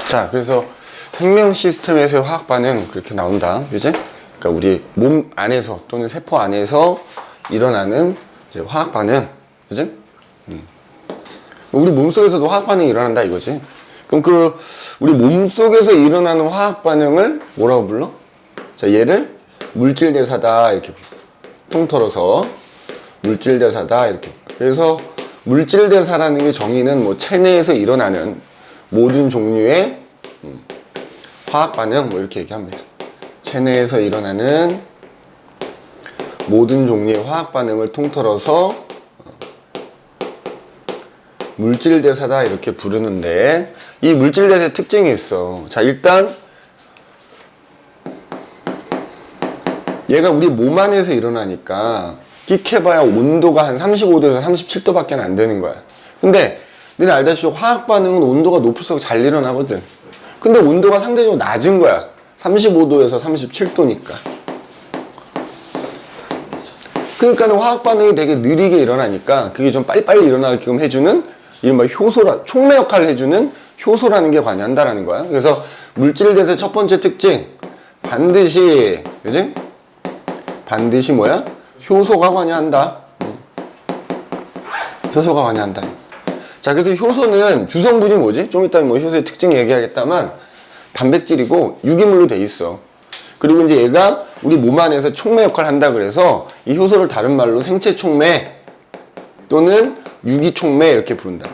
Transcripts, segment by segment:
자, 그래서 생명 시스템에서의 화학 반응 그렇게 나온다. 그지? 그러니까 우리 몸 안에서 또는 세포 안에서 일어나는 이제 화학 반응. 그지? 우리 몸 속에서도 화학 반응이 일어난다 이거지. 그럼 그 우리 몸 속에서 일어나는 화학 반응을 뭐라고 불러? 자, 얘를 물질 대사다 이렇게 불러. 통틀어서 물질 대사다 이렇게. 그래서 물질 대사라는 게 정의는 뭐 체내에서 일어나는 모든 종류의 화학 반응 뭐 이렇게 얘기합니다. 체내에서 일어나는 모든 종류의 화학 반응을 통틀어서 물질 대사다 이렇게 부르는데, 이 물질 대사의 특징이 있어. 자, 일단 얘가 우리 몸 안에서 일어나니까 끽해봐야 온도가 한 35도에서 37도밖에 안 되는 거야. 근데 너네 알다시피 화학 반응은 온도가 높을수록 잘 일어나거든. 근데 온도가 상대적으로 낮은 거야. 35도에서 37도니까. 그러니까 화학 반응이 되게 느리게 일어나니까 그게 좀 빨리빨리 일어나게끔 해주는 이른바 효소라, 촉매 역할을 해주는 효소라는 게 관여한다라는 거야. 그래서 물질 대사의 첫 번째 특징, 반드시, 그지? 반드시 뭐야? 효소가 관여한다. 효소가 관여한다. 자, 그래서 효소는 주성분이 뭐지? 좀 이따 뭐 효소의 특징 얘기하겠다만 단백질이고 유기물로 돼 있어. 그리고 이제 얘가 우리 몸 안에서 촉매 역할을 한다 그래서 이 효소를 다른 말로 생체 촉매 또는 유기 촉매 이렇게 부른다.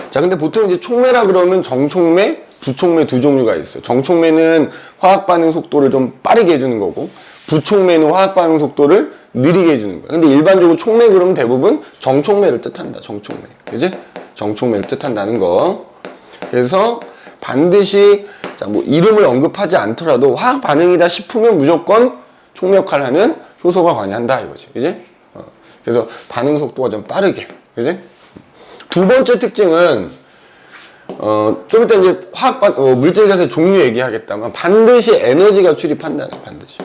자, 근데 보통 이제 촉매라 그러면 정촉매, 부촉매 두 종류가 있어요. 정촉매는 화학 반응 속도를 좀 빠르게 해주는 거고, 부촉매는 화학 반응 속도를 느리게 해주는 거야. 근데 일반적으로 촉매 그러면 대부분 정촉매를 뜻한다. 정촉매. 그지? 정촉매를 뜻한다는 거. 그래서 반드시, 자, 뭐 이름을 언급하지 않더라도 화학 반응이다 싶으면 무조건 촉매 역할을 하는 효소가 관여한다 이거지. 그지? 그래서 반응 속도가 좀 빠르게. 그지? 두 번째 특징은, 좀 이따 이제 물질 대사의 종류 얘기하겠다만 반드시 에너지가 출입한다는 거야, 반드시.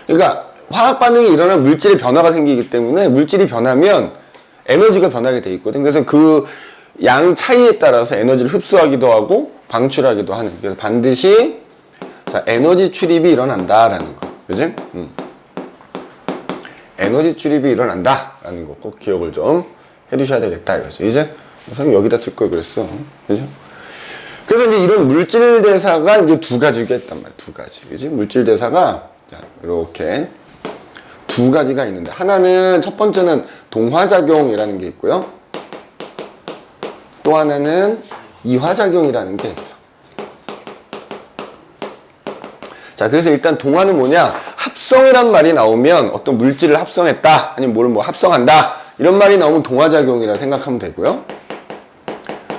그러니까 화학 반응이 일어나면 물질의 변화가 생기기 때문에 물질이 변하면 에너지가 변하게 돼 있거든. 그래서 그 양 차이에 따라서 에너지를 흡수하기도 하고 방출하기도 하는. 그래서 반드시 자, 에너지 출입이 일어난다라는 거. 그지? 에너지 출입이 일어난다라는 거 꼭 기억을 좀 해두셔야 되겠다 이거죠. 이제 선생님 여기다 쓸 걸 그랬어. 그죠? 그래서 이제 이런 물질 대사가 이제 두 가지가 있단 말이야. 두 가지. 그지? 물질 대사가 자, 이렇게 두 가지가 있는데, 하나는 첫 번째는 동화작용이라는 게 있고요. 또 하나는 이화작용이라는 게 있어. 자, 그래서 일단 동화는 뭐냐? 합성이란 말이 나오면 어떤 물질을 합성했다, 아니면 뭘 뭐 합성한다, 이런 말이 나오면 동화작용이라 생각하면 되고요.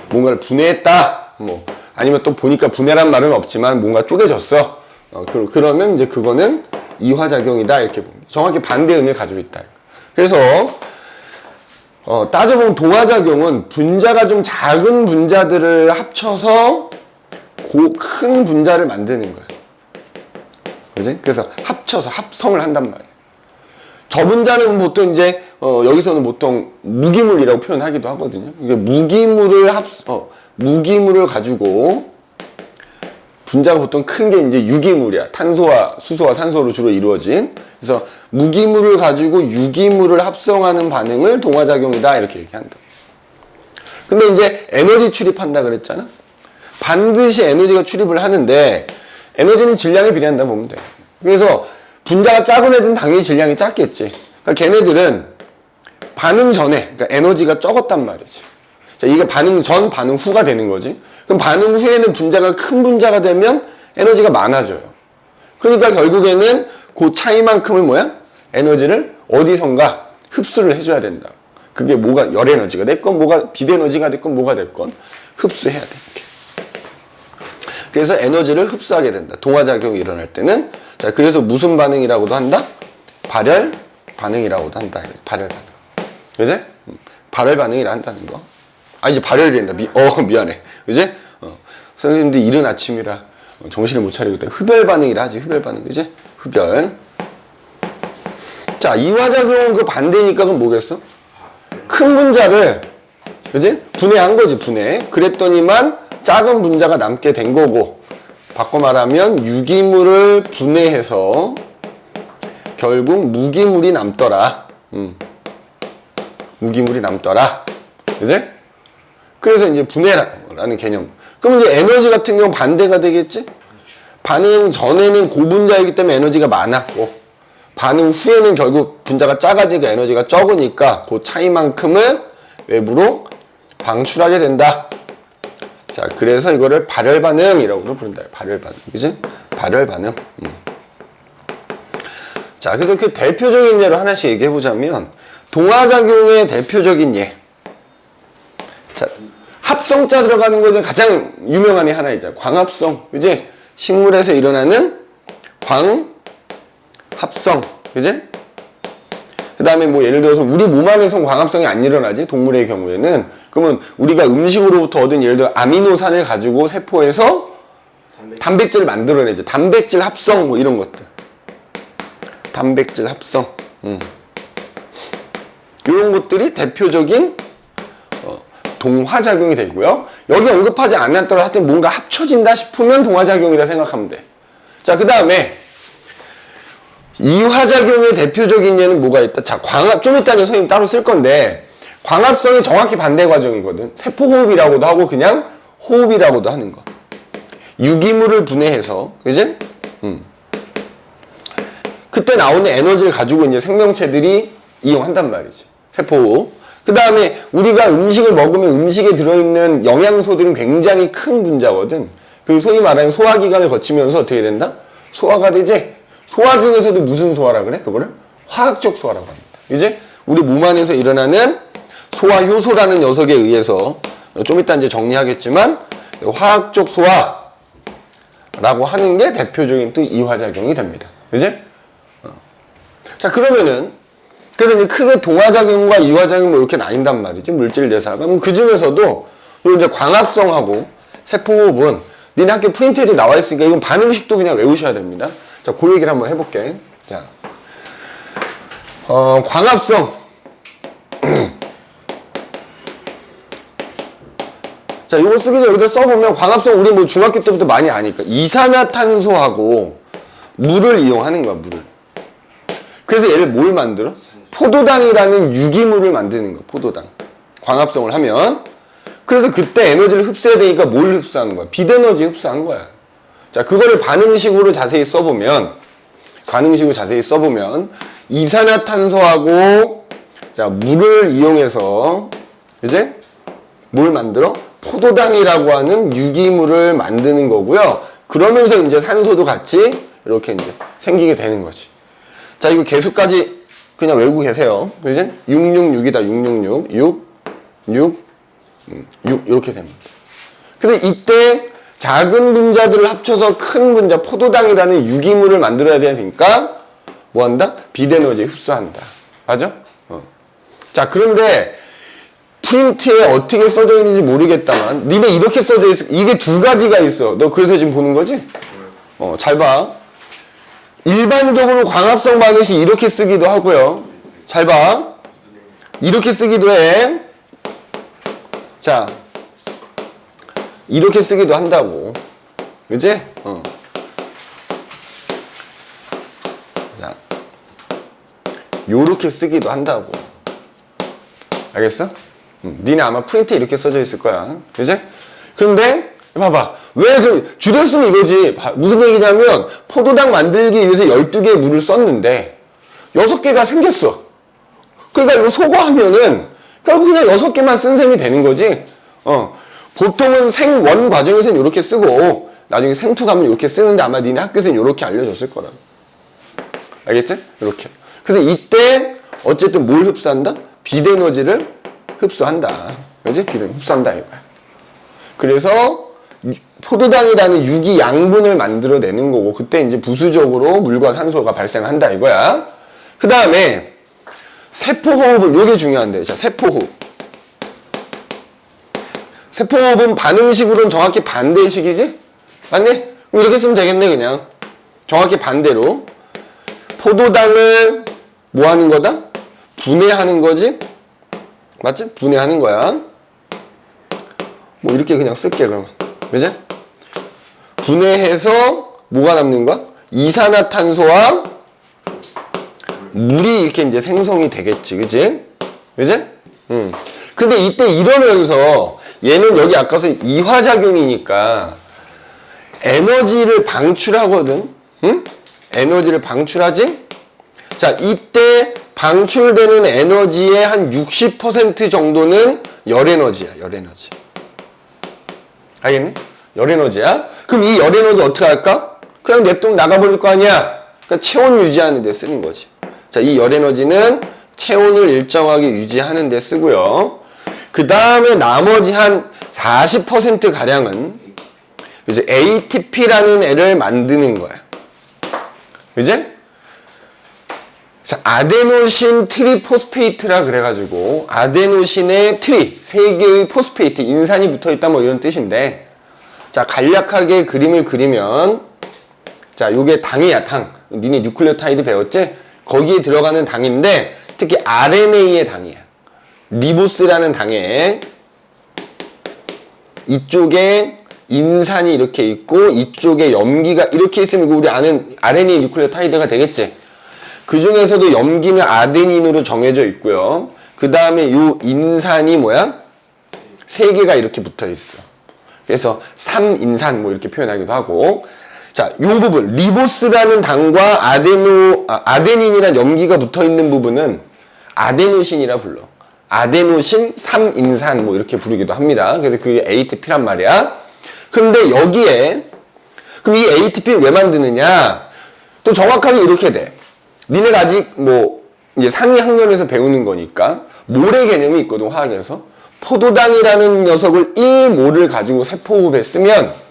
뭔가를 분해했다, 뭐, 아니면 또 보니까 분해란 말은 없지만 뭔가 쪼개졌어. 그러면 이제 그거는 이화작용이다, 이렇게 봅니다. 정확히 반대 의미를 가지고 있다. 그래서, 따져보면 동화작용은 분자가 좀 작은 분자들을 합쳐서 큰 분자를 만드는 거야. 그지? 그래서 합쳐서 합성을 한단 말이야. 저 분자는 보통 이제, 여기서는 보통 무기물이라고 표현하기도 하거든요. 이게 무기물을 가지고, 분자가 보통 큰 게 이제 유기물이야. 탄소와 수소와 산소로 주로 이루어진. 그래서 무기물을 가지고 유기물을 합성하는 반응을 동화작용이다 이렇게 얘기한다. 근데 이제 에너지 출입한다 그랬잖아. 반드시 에너지가 출입을 하는데 에너지는 질량에 비례한다 보면 돼. 그래서 분자가 작은 애들은 당연히 질량이 작겠지. 그러니까 걔네들은 반응 전에, 그러니까 에너지가 적었단 말이지. 자, 이게 반응 전, 반응 후가 되는 거지. 그럼 반응 후에는 분자가 큰 분자가 되면 에너지가 많아져요. 그러니까 결국에는 그 차이만큼을 뭐야? 에너지를 어디선가 흡수를 해줘야 된다. 그게 뭐가 열 에너지가 됐건, 뭐가 빛 에너지가 됐건, 뭐가 됐건 흡수해야 돼. 이렇게. 그래서 에너지를 흡수하게 된다. 동화작용이 일어날 때는. 자, 그래서 무슨 반응이라고도 한다? 발열 반응이라고도 한다. 발열 반응. 그지? 발열 반응이라 한다는 거. 아, 이제 발열이 된다. 미안해. 그지? 선생님들 이른 아침이라 정신을 못 차리고 있다. 흡열 반응이라 하지. 흡열 반응. 그지? 흡열. 자, 이화작용은 그 반대니까 그건 뭐겠어? 큰 분자를 그지? 분해한 거지, 분해. 그랬더니만 작은 분자가 남게 된 거고, 바꿔 말하면 유기물을 분해해서 결국 무기물이 남더라. 무기물이 남더라. 그지? 그래서 이제 분해라는 개념. 그럼 이제 에너지 같은 경우 반대가 되겠지? 반응 전에는 고분자이기 때문에 에너지가 많았고, 반응 후에는 결국 분자가 작아지고 에너지가 적으니까 그 차이만큼을 외부로 방출하게 된다. 자, 그래서 이거를 발열 반응이라고 부른다. 발열 반응. 그지? 발열 반응. 자, 그래서 그 대표적인 예로 하나씩 얘기해 보자면, 동화작용의 대표적인 예. 자, 합성자 들어가는 것은 가장 유명한 애 하나 있잖아. 광합성. 그지? 식물에서 일어나는 광합성. 그지? 그 다음에 뭐 예를 들어서 우리 몸 안에서는 광합성이 안 일어나지. 동물의 경우에는. 그러면 우리가 음식으로부터 얻은 예를 들어 아미노산을 가지고 세포에서 단백질을 만들어내죠. 단백질 합성 뭐 이런 것들. 단백질 합성. 이런 것들이 대표적인 동화작용이 되고요. 여기 언급하지 않았더라도 하여튼 뭔가 합쳐진다 싶으면 동화작용이다 생각하면 돼. 자, 그 다음에 이화작용의 대표적인 예는 뭐가 있다? 자, 광합, 좀 이따 선생님 따로 쓸 건데, 광합성이 정확히 반대 과정이거든. 세포호흡이라고도 하고 그냥 호흡이라고도 하는 거. 유기물을 분해해서, 그지? 그때 나오는 에너지를 가지고 이제 생명체들이 이용한단 말이지. 세포호흡. 그 다음에 우리가 음식을 먹으면 음식에 들어있는 영양소들은 굉장히 큰 분자거든. 그 소위 말하는 소화기관을 거치면서 어떻게 된다? 소화가 되지? 소화 중에서도 무슨 소화라 그래? 그거를 화학적 소화라고 합니다. 이제 우리 몸 안에서 일어나는 소화 효소라는 녀석에 의해서 좀 이따 이제 정리하겠지만 화학적 소화라고 하는 게 대표적인 또 이화작용이 됩니다. 그지? 자, 그러면은 그래서 이제 크게 동화작용과 이화작용 뭐 이렇게 나뉜단 말이지, 물질 대사가. 그럼 그 중에서도 요 이제 광합성하고 세포호흡은 니네 학교 프린트에도 나와 있으니까 이건 반응식도 그냥 외우셔야 됩니다. 자, 그 얘기를 한번 해볼게. 자, 광합성. 자, 이거 쓰기 전에 여기다 써보면 광합성 우리 뭐 중학교 때부터 많이 아니까 이산화탄소하고 물을 이용하는 거야, 물을. 그래서 얘를 뭘 만들어? 포도당이라는 유기물을 만드는 거야, 포도당. 광합성을 하면. 그래서 그때 에너지를 흡수해야 되니까 뭘 흡수하는 거야? 빛에너지 흡수한 거야. 자, 그거를 반응식으로 자세히 써보면, 이산화탄소하고, 자, 물을 이용해서, 이제, 뭘 만들어? 포도당이라고 하는 유기물을 만드는 거고요. 그러면서 이제 산소도 같이 이렇게 이제 생기게 되는 거지. 자, 이거 개수까지 그냥 외우고 계세요. 그지? 666이다, 666. 6, 이렇게 됩니다. 근데 이때 작은 분자들을 합쳐서 큰 분자, 포도당이라는 유기물을 만들어야 되니까 뭐 한다? 빛에너지 흡수한다. 맞아? 자, 그런데 프린트에 어떻게 써져 있는지 모르겠다만 니네 이렇게 써져 있어. 이게 두 가지가 있어. 너 그래서 지금 보는 거지? 잘 봐. 일반적으로 광합성 반응식 이렇게 쓰기도 하고요. 잘 봐. 이렇게 쓰기도 해. 자, 이렇게 쓰기도 한다고. 그치? 자, 요렇게 쓰기도 한다고. 알겠어? 니네 아마 프린트에 이렇게 써져 있을 거야. 그치? 그런데 봐봐. 왜 줄였으면 이거지. 무슨 얘기냐면 포도당 만들기 위해서 12개의 물을 썼는데 6개가 생겼어. 그러니까 이거 소거하면은 결국 그냥 6개만 쓴 셈이 되는 거지. 보통은 생원 과정에서는 이렇게 쓰고 나중에 생투 가면 이렇게 쓰는데 아마 니네 학교에서는 이렇게 알려줬을 거라고. 알겠지? 이렇게. 그래서 이때 어쨌든 뭘 흡수한다? 빛에너지를 흡수한다. 그지? 빛을 흡수한다 이거야. 그래서 포도당이라는 유기 양분을 만들어내는 거고 그때 이제 부수적으로 물과 산소가 발생한다 이거야. 그 다음에 세포호흡은 요게 중요한데. 자, 세포호흡. 세포호흡은 반응식으로는 정확히 반대식이지? 맞니? 그럼 이렇게 쓰면 되겠네 그냥. 정확히 반대로. 포도당을 뭐 하는 거다? 분해하는 거지? 맞지? 분해하는 거야. 뭐 이렇게 그냥 쓸게 그러면. 그지? 분해해서 뭐가 남는 거야? 이산화탄소와 물이 이렇게 이제 생성이 되겠지. 그지? 그지? 근데 이때 이러면서 얘는 여기 아까서 이화작용이니까 에너지를 방출하거든. 응? 에너지를 방출하지? 자, 이때 방출되는 에너지의 한 60% 정도는 열에너지야, 열에너지. 알겠니? 열에너지야. 그럼 이 열에너지 어떻게 할까? 그냥 냅두고 나가버릴 거 아니야? 그러니까 체온 유지하는 데 쓰는 거지. 자, 이 열에너지는 체온을 일정하게 유지하는 데 쓰고요. 그 다음에 나머지 한 40% 가량은 이제 ATP라는 애를 만드는 거야. 그지? 자, 아데노신 트리포스페이트라 그래가지고 아데노신에 트리, 세 개의 포스페이트, 인산이 붙어있다 뭐 이런 뜻인데, 자, 간략하게 그림을 그리면, 자, 요게 당이야, 당. 니네 뉴클레오타이드 배웠지? 거기에 들어가는 당인데 특히 RNA의 당이야. 리보스라는 당에 이쪽에 인산이 이렇게 있고 이쪽에 염기가 이렇게 있으면 우리 아는 RNA 뉴클레오타이드가 되겠지. 그 중에서도 염기는 아데닌으로 정해져 있고요. 그 다음에 요 인산이 뭐야? 세 개가 이렇게 붙어 있어. 그래서 3인산 뭐 이렇게 표현하기도 하고. 자, 요 부분 리보스라는 당과 아데닌이란 염기가 붙어 있는 부분은 아데노신이라 불러. 아데노신 3인산 뭐 이렇게 부르기도 합니다. 그래서 그게 ATP란 말이야. 그런데 여기에 그럼 이 ATP를 왜 만드느냐? 또 정확하게 이렇게 돼. 니네가 아직 뭐 이제 상위 학년에서 배우는 거니까 몰의 개념이 있거든, 화학에서. 포도당이라는 녀석을 1몰을 가지고 세포호흡에 쓰면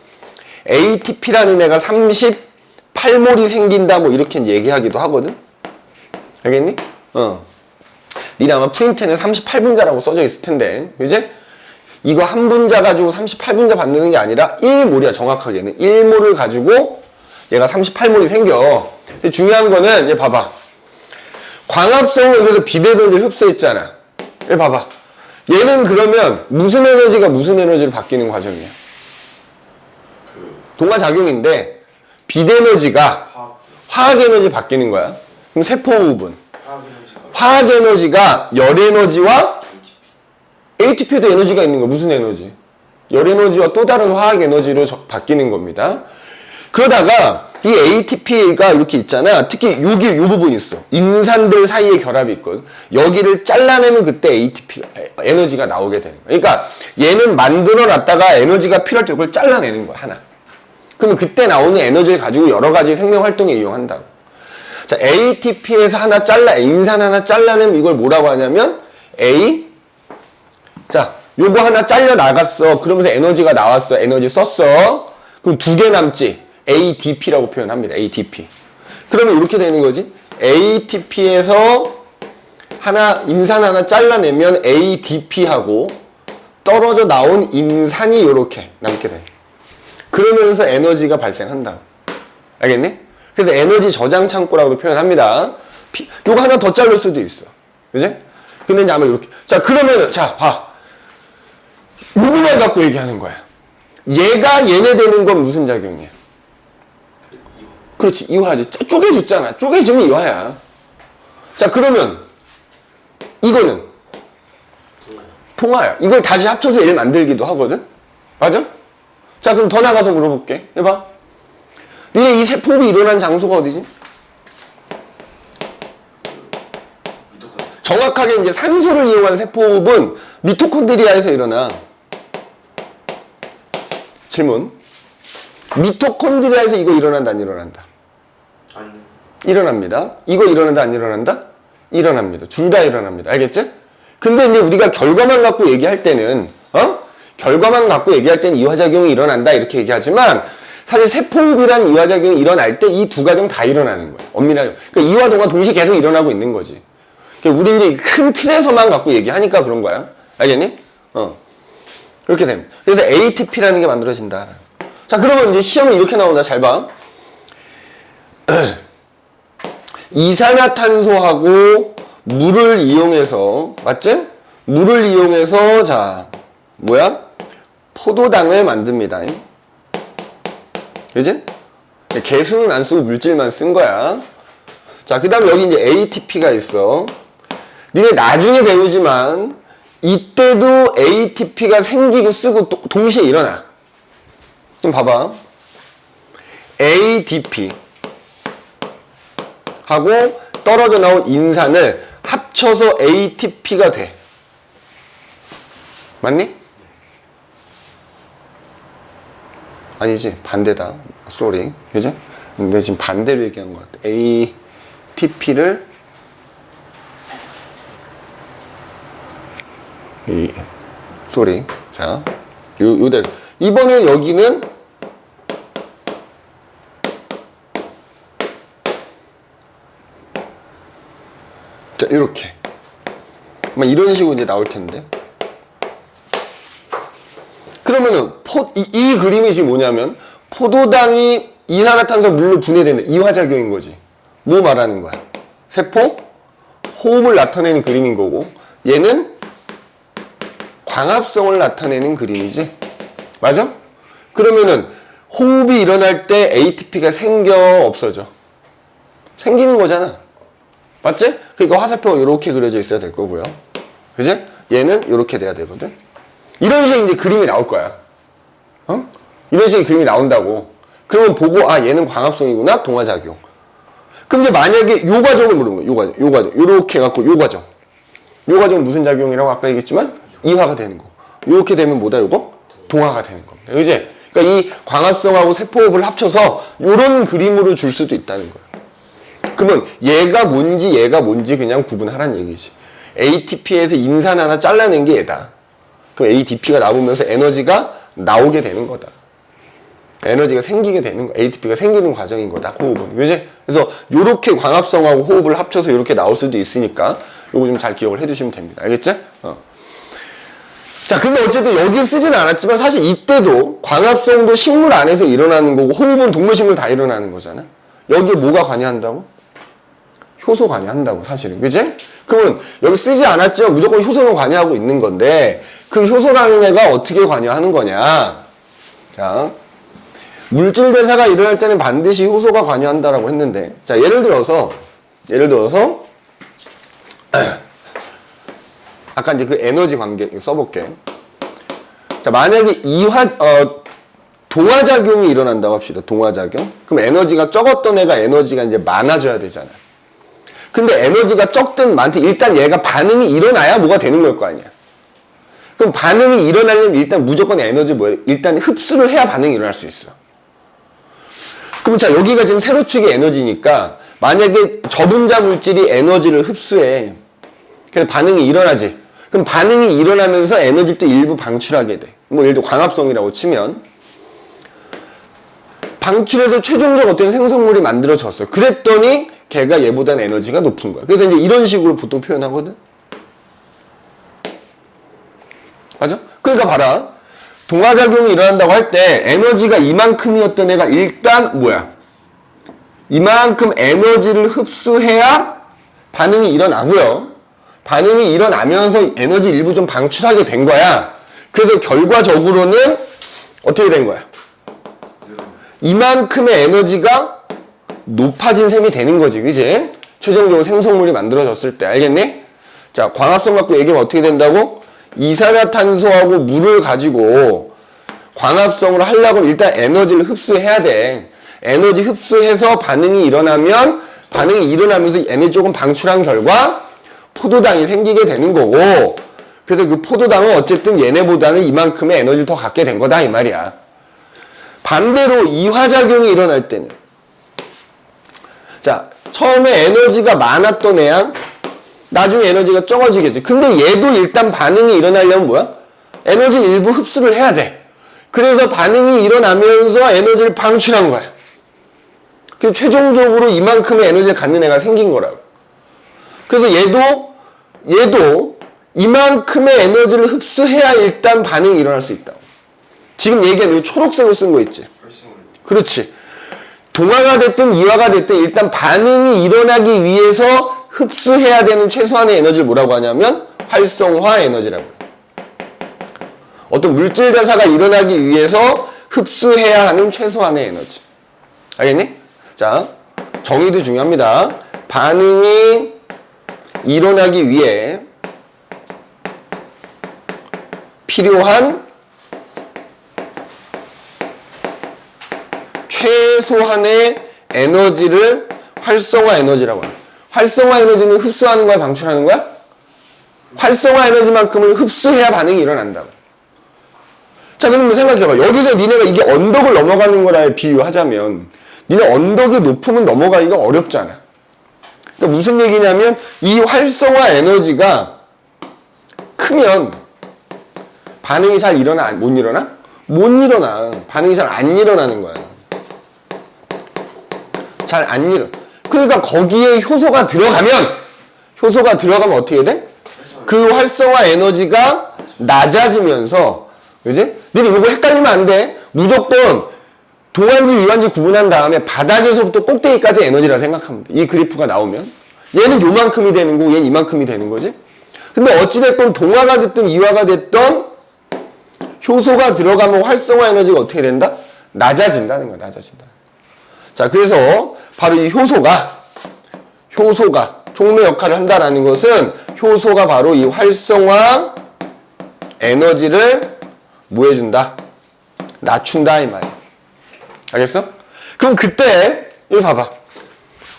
ATP라는 애가 38몰이 생긴다 뭐 이렇게 이제 얘기하기도 하거든. 알겠니? 니네 아마 프린트에는 38분자라고 써져 있을 텐데, 그지? 이거 한 분자 가지고 38분자 만드는 게 아니라 1몰이야, 정확하게는. 1몰을 가지고 얘가 38몰이 생겨. 근데 중요한 거는 얘 봐봐. 광합성을 그래서 비대에너지를 흡수했잖아. 얘 봐봐. 얘는 그러면 무슨 에너지가 무슨 에너지로 바뀌는 과정이야? 동화작용인데 비대에너지가 화학에너지 바뀌는 거야. 그럼 세포호흡은 화학에너지가 열에너지와 ATP에도 에너지가 있는 거야. 무슨 에너지? 열에너지와 또 다른 화학에너지로 바뀌는 겁니다. 그러다가 이 ATP가 이렇게 있잖아. 특히 여기 요 부분이 있어. 인산들 사이에 결합이 있거든. 여기를 잘라내면 그때 ATP 에너지가 나오게 되는 거야. 그러니까 얘는 만들어 놨다가 에너지가 필요할 때 이걸 잘라내는 거야, 하나. 그러면 그때 나오는 에너지를 가지고 여러 가지 생명 활동에 이용한다고. 자, ATP에서 하나 인산 하나 잘라내면 이걸 뭐라고 하냐면 자, 요거 하나 잘려 나갔어. 그러면서 에너지가 나왔어. 에너지 썼어. 그럼 두 개 남지. ADP라고 표현합니다. ADP. 그러면 이렇게 되는 거지. ATP에서 인산 하나 잘라내면 ADP하고 떨어져 나온 인산이 이렇게 남게 돼. 그러면서 에너지가 발생한다. 알겠니? 그래서 에너지 저장 창고라고도 표현합니다. 요거 하나 더 자를 수도 있어. 그지? 근데 이제 아마 이렇게. 자, 그러면은, 자, 봐. 요거만 갖고 얘기하는 거야. 얘가 얘네 되는 건 무슨 작용이야? 그렇지, 이화지. 쪼개졌잖아. 쪼개지면 이화야. 자, 그러면 이거는 통화야. 이걸 다시 합쳐서 얘를 만들기도 하거든? 맞아? 자, 그럼 더 나가서 물어볼게. 해봐. 니네 이 세포흡이 일어난 장소가 어디지? 정확하게 이제 산소를 이용한 세포흡은 미토콘드리아에서 일어나. 질문. 미토콘드리아에서 이거 일어난다, 안 일어난다? 아니. 일어납니다. 이거 일어난다, 안 일어난다? 일어납니다. 둘 다 일어납니다. 알겠지? 근데 이제 우리가 결과만 갖고 얘기할 때는, 결과만 갖고 얘기할 때는 이화작용이 일어난다, 이렇게 얘기하지만, 사실 세포흡이라는 이화작용이 일어날 때 이 두 가정 다 일어나는 거예요. 엄밀하게. 그러니까 이와 동화 동시에 계속 일어나고 있는 거지. 그러니까 우리 이제 큰 틀에서만 갖고 얘기하니까 그런 거야. 알겠니? 이렇게 됩니다. 그래서 ATP라는 게 만들어진다. 자, 그러면 이제 시험은 이렇게 나온다. 잘 봐. 이산화탄소하고 물을 이용해서, 맞지? 물을 이용해서, 자, 뭐야? 포도당을 만듭니다. 그지? 개수는 안 쓰고 물질만 쓴 거야. 자, 그 다음에 여기 이제 ATP가 있어. 니네 나중에 배우지만 이때도 ATP가 생기고 쓰고 동시에 일어나. 좀 봐봐. ADP 하고 떨어져 나온 인산을 합쳐서 ATP가 돼. 맞니? 아니지, 반대다. 쏘리. 그지? 근데 지금 반대로 얘기한 것 같아. ATP를 쏘리. 자, 요대로. 이번에 여기는 자, 이렇게. 아마 이런 식으로 이제 나올 텐데. 그러면은 이 그림이 지금 뭐냐면 포도당이 이산화탄소 물로 분해되는 이화작용인 거지. 뭐 말하는 거야? 세포 호흡을 나타내는 그림인 거고, 얘는 광합성을 나타내는 그림이지. 맞아? 그러면은 호흡이 일어날 때 ATP가 생겨 없어져? 생기는 거잖아. 맞지? 그러니까 화살표가 이렇게 그려져 있어야 될 거고요. 그지? 얘는 이렇게 돼야 되거든. 이런 식의 이제 그림이 나올 거야. 어? 이런 식의 그림이 나온다고. 그러면 보고, 아, 얘는 광합성이구나, 동화작용. 그럼 이제 만약에 요 과정을 물은 거야. 요 과정. 요렇게 해갖고 요 과정. 요 과정은 무슨 작용이라고 아까 얘기했지만, 이화가 되는 거. 요렇게 되면 뭐다, 요거? 동화가 되는 겁니다. 그지? 그러니까 이 광합성하고 세포호흡을 합쳐서 요런 그림으로 줄 수도 있다는 거야. 그러면 얘가 뭔지 그냥 구분하라는 얘기지. ATP에서 인산 하나 잘라낸 게 얘다. 그럼 ADP가 나오면서 에너지가 나오게 되는 거다. 에너지가 생기게 되는 거, ATP가 생기는 과정인 거다, 호흡은. 그지? 그래서 요렇게 광합성하고 호흡을 합쳐서 요렇게 나올 수도 있으니까 요거 좀 잘 기억을 해두시면 됩니다. 알겠지? 자, 근데 어쨌든 여기 쓰지는 않았지만 사실 이때도 광합성도 식물 안에서 일어나는 거고 호흡은 동물식물 다 일어나는 거잖아. 여기에 뭐가 관여한다고? 효소 관여한다고, 사실은. 그지? 그러면 여기 쓰지 않았지만 무조건 효소는 관여하고 있는 건데 그 효소라는 애가 어떻게 관여하는 거냐? 자, 물질 대사가 일어날 때는 반드시 효소가 관여한다라고 했는데, 자, 예를 들어서 아까 이제 그 에너지 관계 써볼게. 자, 만약에 동화작용이 일어난다고 합시다. 동화작용. 그럼 에너지가 적었던 애가 에너지가 이제 많아져야 되잖아. 근데 에너지가 적든 많든 일단 얘가 반응이 일어나야 뭐가 되는 걸 거 아니야. 그럼 반응이 일어나려면 일단 무조건 에너지 일단 흡수를 해야 반응이 일어날 수 있어. 그럼 자, 여기가 지금 세로축의 에너지니까 만약에 저분자 물질이 에너지를 흡수해. 그래서 반응이 일어나지. 그럼 반응이 일어나면서 에너지도 일부 방출하게 돼. 뭐 예를 들어 광합성이라고 치면 방출해서 최종적 어떤 생성물이 만들어졌어. 그랬더니 걔가 얘보다는 에너지가 높은 거야. 그래서 이제 이런 식으로 보통 표현하거든. 맞아? 그러니까 봐라. 동화작용이 일어난다고 할 때 에너지가 이만큼이었던 애가 일단 뭐야? 이만큼 에너지를 흡수해야 반응이 일어나고요. 반응이 일어나면서 에너지 일부 좀 방출하게 된 거야. 그래서 결과적으로는 어떻게 된 거야? 이만큼의 에너지가 높아진 셈이 되는 거지. 그지? 최종적으로 생성물이 만들어졌을 때. 알겠니? 자, 광합성 갖고 얘기하면 어떻게 된다고? 이산화탄소하고 물을 가지고 광합성을 하려고 일단 에너지를 흡수해야 돼. 에너지 흡수해서 반응이 일어나면 반응이 일어나면서 에너지 조금 방출한 결과 포도당이 생기게 되는 거고, 그래서 그 포도당은 어쨌든 얘네보다는 이만큼의 에너지를 더 갖게 된 거다 이 말이야. 반대로 이화작용이 일어날 때는, 자, 처음에 에너지가 많았던 애야 나중에 에너지가 적어지겠지. 근데 얘도 일단 반응이 일어나려면 뭐야? 에너지 일부 흡수를 해야 돼. 그래서 반응이 일어나면서 에너지를 방출한 거야. 그래서 최종적으로 이만큼의 에너지를 갖는 애가 생긴 거라고. 그래서 얘도 이만큼의 에너지를 흡수해야 일단 반응이 일어날 수 있다. 지금 얘기한 이 초록색으로 쓴 거 있지? 그렇지. 동화가 됐든 이화가 됐든 일단 반응이 일어나기 위해서 흡수해야 되는 최소한의 에너지를 뭐라고 하냐면 활성화 에너지라고 해요. 어떤 물질 대사가 일어나기 위해서 흡수해야 하는 최소한의 에너지. 알겠니? 자, 정의도 중요합니다. 반응이 일어나기 위해 필요한 최소한의 에너지를 활성화 에너지라고 합니다. 활성화 에너지는 흡수하는 거야, 방출하는 거야? 활성화 에너지만큼을 흡수해야 반응이 일어난다고. 자, 그럼 생각해봐. 여기서 니네가 이게 언덕을 넘어가는 거라 비유하자면 니네 언덕이 높으면 넘어가기가 어렵잖아. 그러니까 무슨 얘기냐면 이 활성화 에너지가 크면 반응이 잘 일어나? 못 일어나? 못 일어나. 반응이 잘 안 일어나는 거야. 잘 안 일어나. 그러니까 거기에 효소가 들어가면 어떻게 돼? 그 활성화 에너지가 낮아지면서, 그지? 너네 이거 헷갈리면 안 돼. 무조건 동안지, 이완지 구분한 다음에 바닥에서부터 꼭대기까지 에너지라 생각하면 돼. 이 그래프가 나오면. 얘는 요만큼이 되는 거고, 얘는 이만큼이 되는 거지. 근데 어찌됐건 동화가 됐든 이화가 됐던 효소가 들어가면 활성화 에너지가 어떻게 된다? 낮아진다는 거야, 낮아진다. 자, 그래서 바로 이 효소가 촉매 역할을 한다라는 것은 효소가 바로 이 활성화 에너지를 뭐 해준다? 낮춘다 이 말이야. 알겠어? 그럼 그때 이거 봐봐.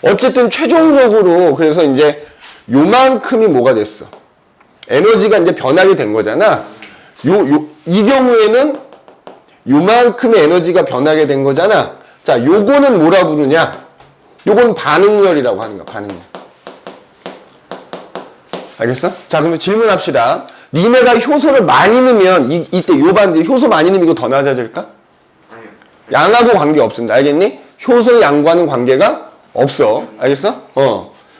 어쨌든 최종적으로 그래서 이제 요만큼이 뭐가 됐어? 에너지가 이제 변하게 된 거잖아. 이 경우에는 요만큼의 에너지가 변하게 된 거잖아. 자, 요거는 뭐라 부르냐? 요건 반응열이라고 하는 거야, 반응열. 알겠어? 자, 그럼 질문합시다. 니네가 효소를 많이 넣으면, 이때 요 반대, 효소 많이 넣으면 이거 더 낮아질까? 양하고 관계 없습니다. 알겠니? 효소의 양과는 관계가 없어. 알겠어?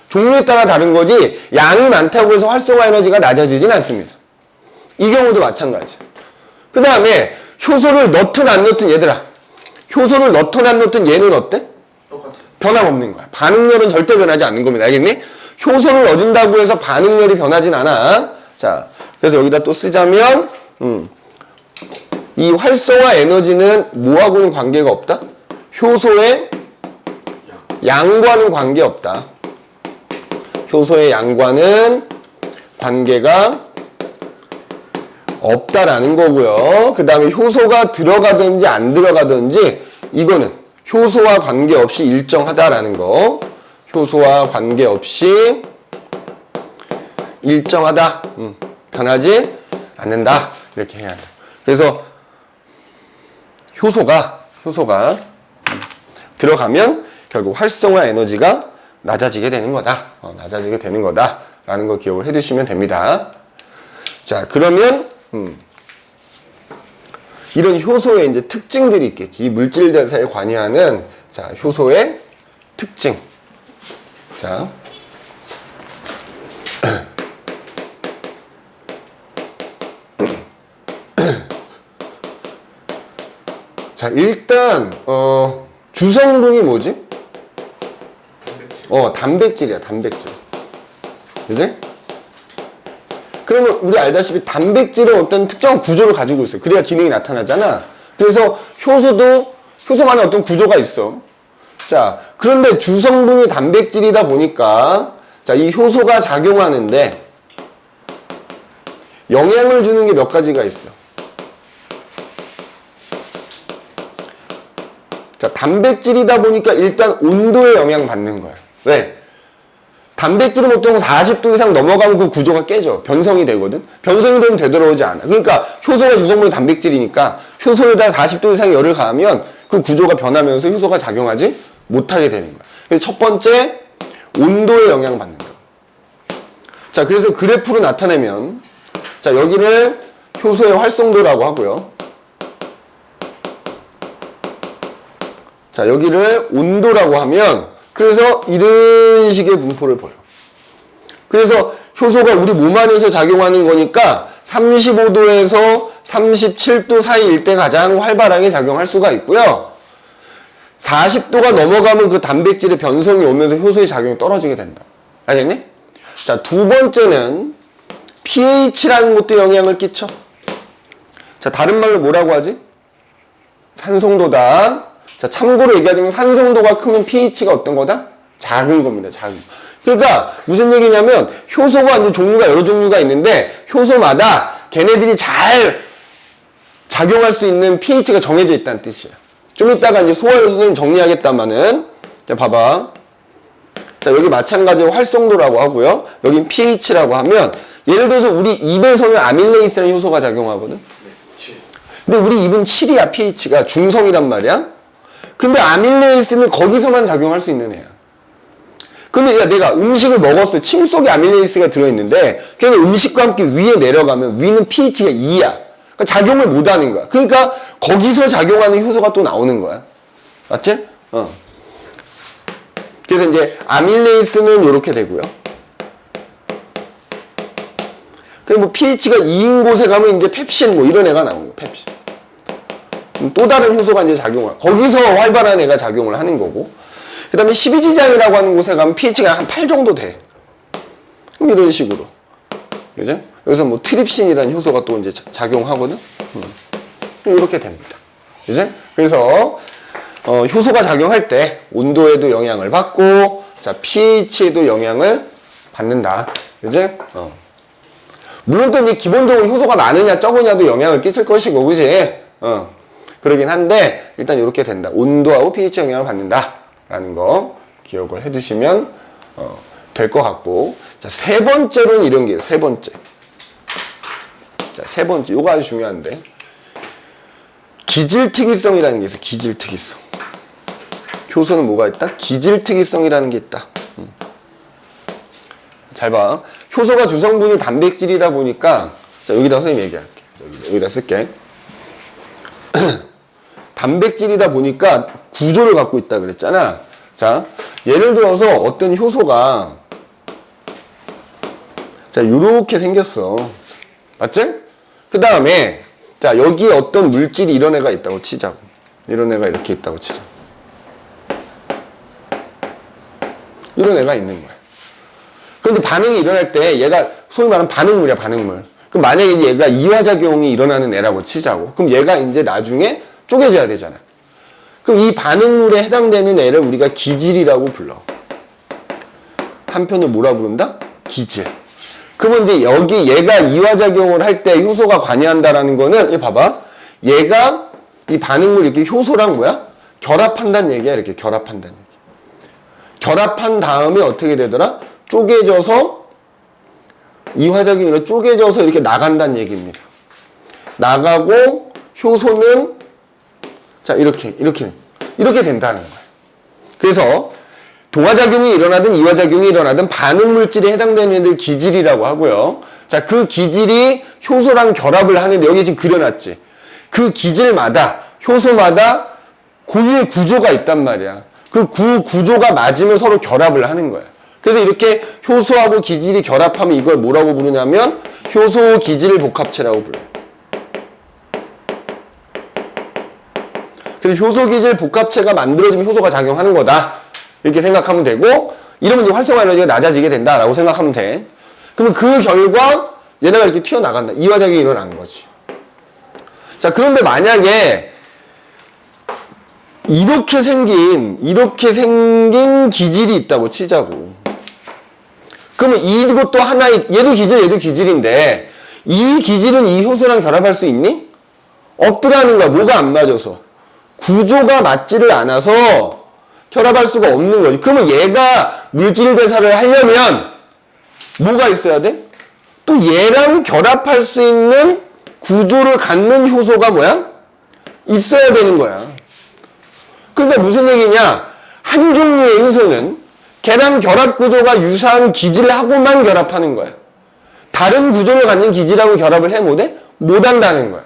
종류에 따라 다른 거지, 양이 많다고 해서 활성화 에너지가 낮아지진 않습니다. 이 경우도 마찬가지야. 그 다음에, 효소를 넣든 안 넣든 얘들아. 효소를 넣든 안 넣든 얘는 어때? 똑같아. 변함없는 거야. 반응열은 절대 변하지 않는 겁니다. 알겠니? 효소를 넣어준다고 해서 반응열이 변하진 않아. 자, 그래서 여기다 또 쓰자면, 이 활성화 에너지는 뭐하고는 관계가 없다? 효소의 양과는 관계없다. 효소의 양과는 관계가 없다라는 거고요. 그 다음에 효소가 들어가든지 안 들어가든지 이거는 효소와 관계없이 일정하다라는 거. 효소와 관계없이 일정하다. 변하지 않는다. 이렇게 해야 돼. 그래서 효소가 들어가면 결국 활성화 에너지가 낮아지게 되는 거다. 낮아지게 되는 거다라는 거 기억을 해두시면 됩니다. 자, 그러면 이런 효소의 이제 특징들이 있겠지. 이 물질 대사에 관여하는 자, 효소의 특징. 자. 자, 일단 주성분이 뭐지? 단백질이야, 단백질. 그지? 그러면 우리 알다시피 단백질은 어떤 특정한 구조를 가지고 있어요. 그래야 기능이 나타나잖아. 그래서 효소만의 어떤 구조가 있어. 자, 그런데 주성분이 단백질이다 보니까 자, 이 효소가 작용하는데 영향을 주는 게 몇 가지가 있어. 자, 단백질이다 보니까 일단 온도에 영향받는 거야. 왜? 단백질은 보통 40도 이상 넘어가면 그 구조가 깨져. 변성이 되거든. 변성이 되면 되돌아오지 않아. 그러니까 효소가 주성분이 단백질이니까 효소에다 40도 이상 열을 가하면 그 구조가 변하면서 효소가 작용하지 못하게 되는 거야. 그래서 첫 번째, 온도에 영향받는다. 자, 그래서 그래프로 나타내면 자, 여기를 효소의 활성도라고 하고요. 자, 여기를 온도라고 하면 그래서 이런 식의 분포를 보여. 그래서 효소가 우리 몸 안에서 작용하는 거니까 35도에서 37도 사이일 때 가장 활발하게 작용할 수가 있고요. 40도가 넘어가면 그 단백질의 변성이 오면서 효소의 작용이 떨어지게 된다. 알겠니? 자, 두 번째는 pH라는 것도 영향을 끼쳐. 자, 다른 말로 뭐라고 하지? 산성도다. 자, 참고로 얘기하자면 산성도가 크면 pH가 어떤 거다? 작은 겁니다. 작은 거. 그러니까 무슨 얘기냐면 효소가 이제 종류가 여러 종류가 있는데 효소마다 걔네들이 잘 작용할 수 있는 pH가 정해져 있다는 뜻이에요. 좀 이따가 이제 소화효소 선생님 정리하겠다마는 자, 봐봐. 자, 여기 마찬가지로 활성도라고 하고요. 여긴 pH라고 하면 예를 들어서 우리 입에서는 아밀레이스라는 효소가 작용하거든. 근데 우리 입은 7이야, pH가. 중성이란 말이야. 근데 아밀레이스는 거기서만 작용할 수 있는 애야. 근데 야, 내가 음식을 먹었어. 침 속에 아밀레이스가 들어있는데 그냥 음식과 함께 위에 내려가면 위는 pH가 2야. 그러니까 작용을 못하는 거야. 그러니까 거기서 작용하는 효소가 또 나오는 거야. 맞지? 그래서 이제 아밀레이스는 이렇게 되고요. 그리고 뭐 pH가 2인 곳에 가면 이제 펩신 뭐 이런 애가 나오는 거야. 펩신. 또 다른 효소가 이제 작용을. 거기서 활발한 애가 작용을 하는 거고. 그 다음에 12지장이라고 하는 곳에 가면 pH가 한 8 정도 돼. 그럼 이런 식으로. 그죠? 여기서 뭐 트립신이라는 효소가 또 이제 작용하거든? 이렇게 됩니다. 그죠? 그래서, 효소가 작용할 때 온도에도 영향을 받고, 자, pH에도 영향을 받는다. 그죠? 물론 또 이제 기본적으로 효소가 많으냐 적으냐도 영향을 끼칠 것이고, 그지? 그러긴 한데, 일단 이렇게 된다. 온도하고 pH 영향을 받는다. 라는 거 기억을 해두시면 될 것 같고, 자, 세 번째로는 이런 게요. 세 번째. 자, 세 번째. 요거 아주 중요한데. 기질특이성이라는 게 있어. 기질특이성. 효소는 뭐가 있다? 기질특이성이라는 게 있다. 잘 봐. 효소가 주성분이 단백질이다 보니까, 자, 여기다 선생님 얘기할게. 여기다 쓸게. 단백질이다 보니까 구조를 갖고 있다 그랬잖아. 자, 예를 들어서 어떤 효소가 자, 요렇게 생겼어. 맞지? 그 다음에 자, 여기에 어떤 물질이 이런 애가 있다고 치자고. 이런 애가 이렇게 있다고 치자. 이런 애가 있는 거야. 그런데 반응이 일어날 때 얘가 소위 말하는 반응물이야, 반응물. 그럼 만약에 얘가 이화작용이 일어나는 애라고 치자고. 그럼 얘가 이제 나중에 쪼개져야 되잖아. 그럼 이 반응물에 해당되는 애를 우리가 기질이라고 불러. 한편으로 뭐라 부른다? 기질. 그러면 이제 여기 얘가 이화작용을 할 때 효소가 관여한다라는 거는, 봐봐. 얘가 이 반응물 이렇게 효소랑 뭐야? 결합한다는 얘기야, 이렇게 결합한다는 얘기. 결합한 다음에 어떻게 되더라? 쪼개져서, 이화작용으로 쪼개져서 이렇게 나간다는 얘기입니다. 나가고, 효소는 자, 이렇게 된다는 거예요. 그래서 동화작용이 일어나든 이화작용이 일어나든 반응물질에 해당되는 애들 기질이라고 하고요. 자, 그 기질이 효소랑 결합을 하는데 여기 지금 그려놨지. 그 기질마다, 효소마다 고유의 구조가 있단 말이야. 그 구조가 맞으면 서로 결합을 하는 거야. 그래서 이렇게 효소하고 기질이 결합하면 이걸 뭐라고 부르냐면 효소 기질 복합체라고 불러요. 그래서 효소 기질 복합체가 만들어지면 효소가 작용하는 거다. 이렇게 생각하면 되고, 이러면 이제 활성화 에너지가 낮아지게 된다라고 생각하면 돼. 그러면 그 결과 얘네가 이렇게 튀어나간다. 이화작용이 일어난 거지. 자, 그런데 만약에 이렇게 생긴 기질이 있다고 치자고. 그러면 이것도 하나의, 얘도 기질인데, 이 기질은 이 효소랑 결합할 수 있니? 없더라는 거야. 뭐가 안 맞아서. 구조가 맞지를 않아서 결합할 수가 없는 거지. 그러면 얘가 물질 대사를 하려면 뭐가 있어야 돼? 또 얘랑 결합할 수 있는 구조를 갖는 효소가 뭐야? 있어야 되는 거야. 그러니까 무슨 얘기냐? 한 종류의 효소는 걔랑 결합 구조가 유사한 기질하고만 결합하는 거야. 다른 구조를 갖는 기질하고 결합을 해 못해? 못한다는 거야.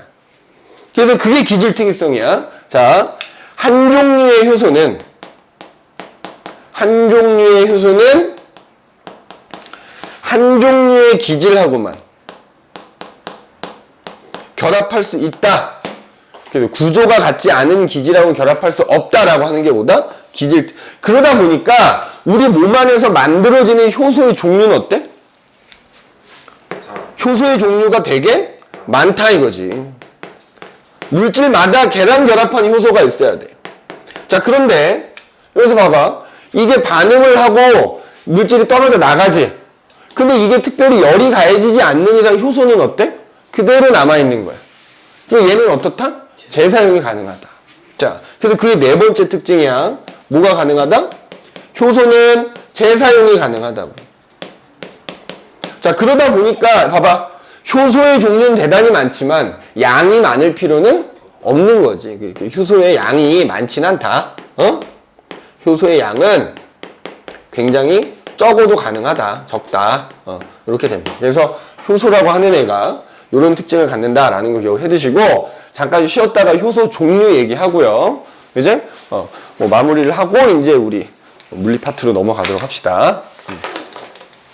그래서 그게 기질특이성이야. 자, 한 종류의 효소는 한 종류의 기질하고만 결합할 수 있다. 그래서 구조가 같지 않은 기질하고 결합할 수 없다라고 하는 게 뭐다? 기질. 그러다 보니까 우리 몸 안에서 만들어지는 효소의 종류는 어때? 효소의 종류가 되게 많다 이거지. 물질마다 계량결합한 효소가 있어야 돼. 자, 그런데 여기서 봐봐. 이게 반응을 하고 물질이 떨어져 나가지. 근데 이게 특별히 열이 가해지지 않는 이상 효소는 어때? 그대로 남아있는 거야. 그럼 얘는 어떻다? 재사용이 가능하다. 자, 그래서 그게 네 번째 특징이야. 뭐가 가능하다? 효소는 재사용이 가능하다고. 자, 그러다 보니까 봐봐. 효소의 종류는 대단히 많지만 양이 많을 필요는 없는 거지. 효소의 양이 많진 않다. 효소의 양은 굉장히 적어도 가능하다. 적다. 이렇게 됩니다. 그래서 효소라고 하는 애가 이런 특징을 갖는다라는 거 기억해 두시고, 잠깐 쉬었다가 효소 종류 얘기하고요. 이제 뭐 마무리를 하고 이제 우리 물리 파트로 넘어가도록 합시다.